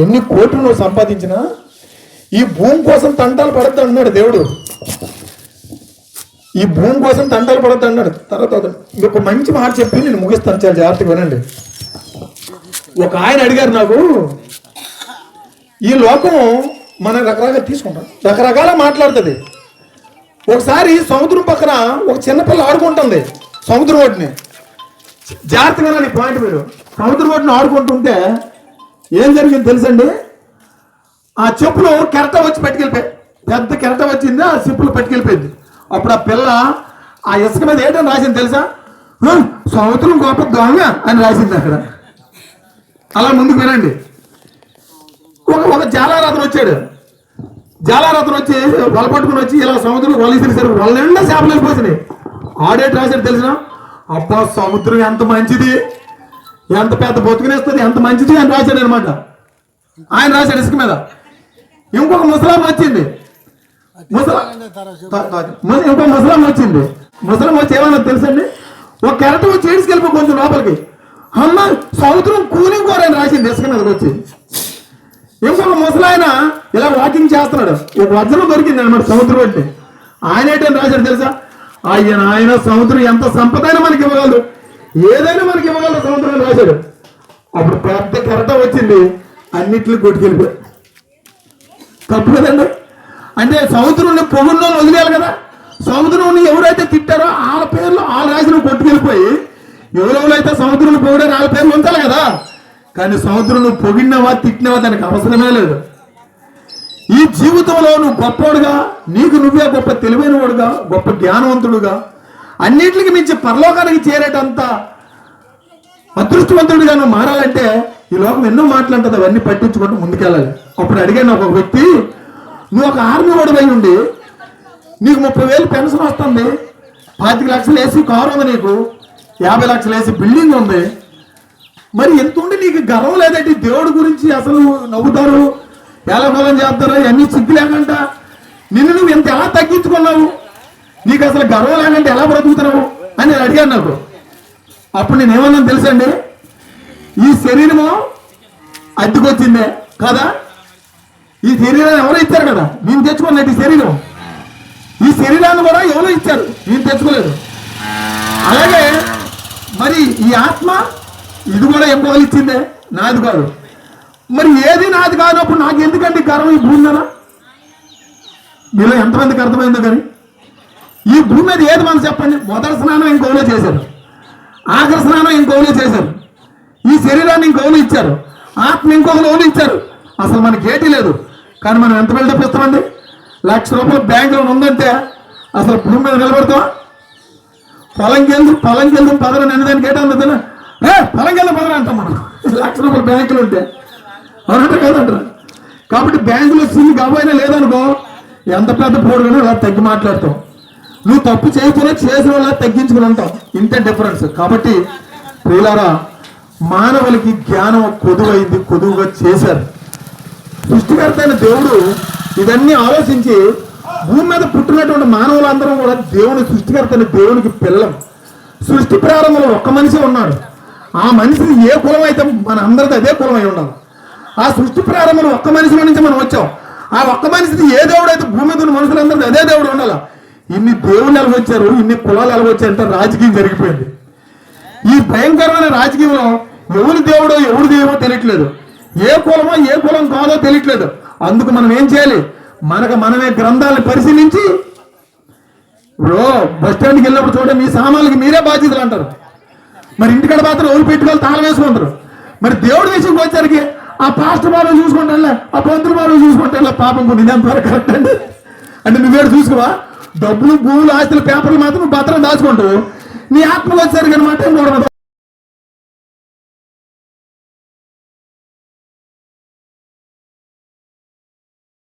ఎన్ని కోట్లు నువ్వు సంపాదించినా ఈ భూమి కోసం తంటాలు పడద్దు అన్నాడు దేవుడు. ఈ భూమి కోసం తంటాలు పడద్దు అన్నాడు. తర్వాత ఒక మంచి మాట చెప్పి నేను ముగిస్తాను, చాలా జాగ్రత్తగా వినండి. ఒక ఆయన అడిగారు నాకు, ఈ లోకం మనం రకరకాల తీసుకుంటాం, రకరకాల మాట్లాడుతుంది. ఒకసారి సముద్రం పక్కన ఒక చిన్నపిల్ల ఆడుకుంటుంది సముద్రం ఒడ్డుని. జాగ్రత్తగా నీ పాయింట్ మీరు. సముద్రం ఒడ్డుని ఆడుకుంటుంటే ఏం జరిగింది తెలుసండి? ఆ చెప్పులు కెరట వచ్చి పట్టుకెళ్ళిపోయి, పెద్ద కెరట వచ్చింది, ఆ చెప్పులు పట్టుకెళ్ళిపోయింది. అప్పుడు ఆ పిల్ల ఆ ఇసుక మీద ఏంటని రాసింది తెలుసా? సముద్రం గొప్ప దొంగ అని రాసింది అక్కడ. అలా ముందుకు వినండి. ఒక జాలారాత్రి వచ్చాడు. జాలారాత్రి వచ్చి వల పట్టుకుని వచ్చి ఇలా సముద్రం వల ఇసిరిసారు. వాళ్ళ నిండా చేపలు వెళ్ళిపోతున్నాయి. ఆడేటి రాశాడు తెలిసిన? అబ్బా సముద్రం ఎంత మంచిది, ఎంత పెద్ద బతుకునేస్తుంది, ఎంత మంచిది అని రాశాడు అనమాట. ఆయన రాశాడు ఇసుక మీద. ఇంకొక ముసలాం వచ్చింది. ఇంకో ముసలాం వచ్చింది. ముసలాం వచ్చి ఏమన్నా తెలుసండి? ఒక కెరట వచ్చి ఏడ్చుకెళ్ళిపో కొంచెం లోపలికి. అమ్మ సముద్రం కూలింగ్ కోరని రాసింది ఇసుక మీదకి వచ్చి. ఇంకొక ముసలాయన ఇలా వాకింగ్ చేస్తున్నాడు. ఒక వజ్రం దొరికింది అనమాట సముద్రం పెట్టి. ఆయన ఏంటని రాశాడు తెలుసా? ఆయన సముద్రం ఎంత సంపద అయినా మనకి ఇవ్వగలదు, ఏదైనా మనకి ఇవ్వగలదు సముద్రం అని రాశాడు. అప్పుడు పెద్ద కెరట వచ్చింది, అన్నిట్లు కొట్టుకెళ్ళిపోయి. తప్పు కదండి? అంటే సముద్రంలో పొగుల్లో వదిలేయాలి కదా. సముద్రంని ఎవరైతే తిట్టారో వాళ్ళ పేర్లు వాళ్ళ రాసిన కొట్టుకెళ్ళిపోయి, ఎవరెవరైతే సముద్రంలో పొగిడారో వాళ్ళ పేర్లు ఉంచాలి కదా. కానీ సముద్రంలో పొగిడినవా తిట్టినవా దానికి అవసరమే లేదు. ఈ జీవితంలో నువ్వు గొప్పవాడుగా, నీకు నువ్వే గొప్ప తెలివైన వాడుగా, గొప్ప జ్ఞానవంతుడుగా, అన్నింటికి మించి పరలోకానికి చేరేటంత అదృష్టవంతుడిగా నువ్వు మారాలంటే ఈ లోకం ఎన్నో మాట్లాడుతుంది, అవన్నీ పట్టించుకుంటూ ముందుకెళ్ళాలి. అప్పుడు అడిగాను ఒక వ్యక్తి, నువ్వు ఒక ఆర్మీ వాడు అయి ఉండి నీకు 30,000 పెన్షన్ వస్తుంది, 25 లక్షలు వేసి కారు ఉంది, నీకు 50 లక్షలు వేసి బిల్డింగ్ ఉంది, మరి ఎంత ఉండి నీకు గర్వం లేదంటే దేవుడి గురించి అసలు నవ్వుతారు, ఏలమూలం చేస్తారు, అన్ని సిగ్గు లేకంట నిన్ను నువ్వు ఎంత ఎలా తగ్గించుకున్నావు, నీకు అసలు గర్వం లేకంటే ఎలా బ్రతుకుతున్నావు అని నేను అడిగాను. నాకు అప్పుడు నేను ఏమన్నాను తెలుసండి? ఈ శరీరము అద్దెకొచ్చిందే కదా, ఈ శరీరాన్ని ఎవరో ఇచ్చారు కదా, నేను తెచ్చుకున్నట్టు ఈ శరీరం, ఈ శరీరాన్ని కూడా ఎవరో ఇచ్చారు, నేను తెచ్చుకోలేదు. అలాగే మరి ఈ ఆత్మ ఇది కూడా ఎంపోలు ఇచ్చిందే, నాది కాదు. మరి ఏది నాది కానప్పుడు నాకు ఎందుకంటే గర్వం? ఈ భూమి మీద మీలో ఎంతమందికి అర్థమైందో కానీ ఈ భూమి మీద ఏది మనం చెప్పండి. మొదటి స్నానం ఇంకోలో చేశారు, ఆఖరి స్నానం ఇంకోలో చేశారు, ఈ శరీరాన్ని ఇంకోలో ఇచ్చారు, ఆత్మ ఇంకొకరు ఇచ్చారు. అసలు మనకి ఏటీ లేదు. కానీ మనం ఎంత బిల్డప్ ఇస్తామండి? 1,00,000 రూపాయలు బ్యాంకులో ఉందంటే అసలు భూమి మీద నిలబడతావా? పొలంకెళ్ళి పదర నిన్నదానికి ఏటా ఉందా? పొలంకెళ్ళి పదర అంటాం మనం. 1,00,000 రూపాయలు బ్యాంకులు ఉంటే అవునంటే కాదంటారా? కాబట్టి బ్యాంకులో సిల్లు కాబోయినా లేదనుకో, ఎంత పెద్ద పోడుగానో అలా తగ్గి మాట్లాడతాం. నువ్వు తప్పు చేయకుండా చేసిన వాళ్ళ తగ్గించుకుని ఉంటావు. ఇంతే డిఫరెన్స్. కాబట్టి ప్రియులారా, మానవులకి జ్ఞానం కొదువైంది, కొదువుగా చేశారు. సృష్టికర్త అయిన దేవుడు ఇవన్నీ ఆలోచించి భూమి మీద పుట్టినటువంటి మానవులందరం కూడా దేవుని సృష్టికర్త అయిన దేవునికి పిల్లం. సృష్టి ప్రారంభంలో ఒక్క మనిషి ఉన్నాడు. ఆ మనిషిని ఏ కులం అయితే మన అందరిది అదే కులం అయి ఉండాలి. ఆ సృష్టి ప్రారంభంలో ఒక్క మనిషి నుంచి మనం వచ్చాం. ఆ ఒక్క మనిషిని ఏ దేవుడు అయితే భూమి మీద ఉన్న మనుషులందరిది అదే దేవుడు ఉండాలి. ఇన్ని దేవుళ్ళు ఎలాగొచ్చారు, ఇన్ని కులాలు ఎలాగొచ్చారంటే రాజకీయం జరిగిపోయింది. ఈ భయంకరమైన రాజకీయంలో ఎవరు దేవుడో ఎవరు దేవుడో తెలియట్లేదు, ఏ కులమో ఏ కులం కాదో తెలియట్లేదు. అందుకు మనం ఏం చేయాలి? మనమే గ్రంథాలను పరిశీలించి, ఇప్పుడు బస్ స్టాండ్కి వెళ్ళినప్పుడు చూడండి, మీ సామాన్లకి మీరే బాధ్యతలు అంటారు. మరి ఇంటికాడ మాత్రం ఎవరు పెట్టుకోవాలి, తాళం వేసుకుంటారు. మరి దేవుడి విషయంకి వచ్చరికి ఆ పాస్టర్ బాబు చూసుకుంటా, ఆ పంతులు బాబు చూసుకుంటా, పాపం కొన్ని ఇదంతా కరెక్ట్ అండి. అంటే నువ్వేడు చూసుకోవా? డబ్బులు, భూములు, ఆస్తులు, పేపర్లు మాత్రం భద్రం దాచుకుంటావు. నీ ఆత్మలు వచ్చారు అనమాట.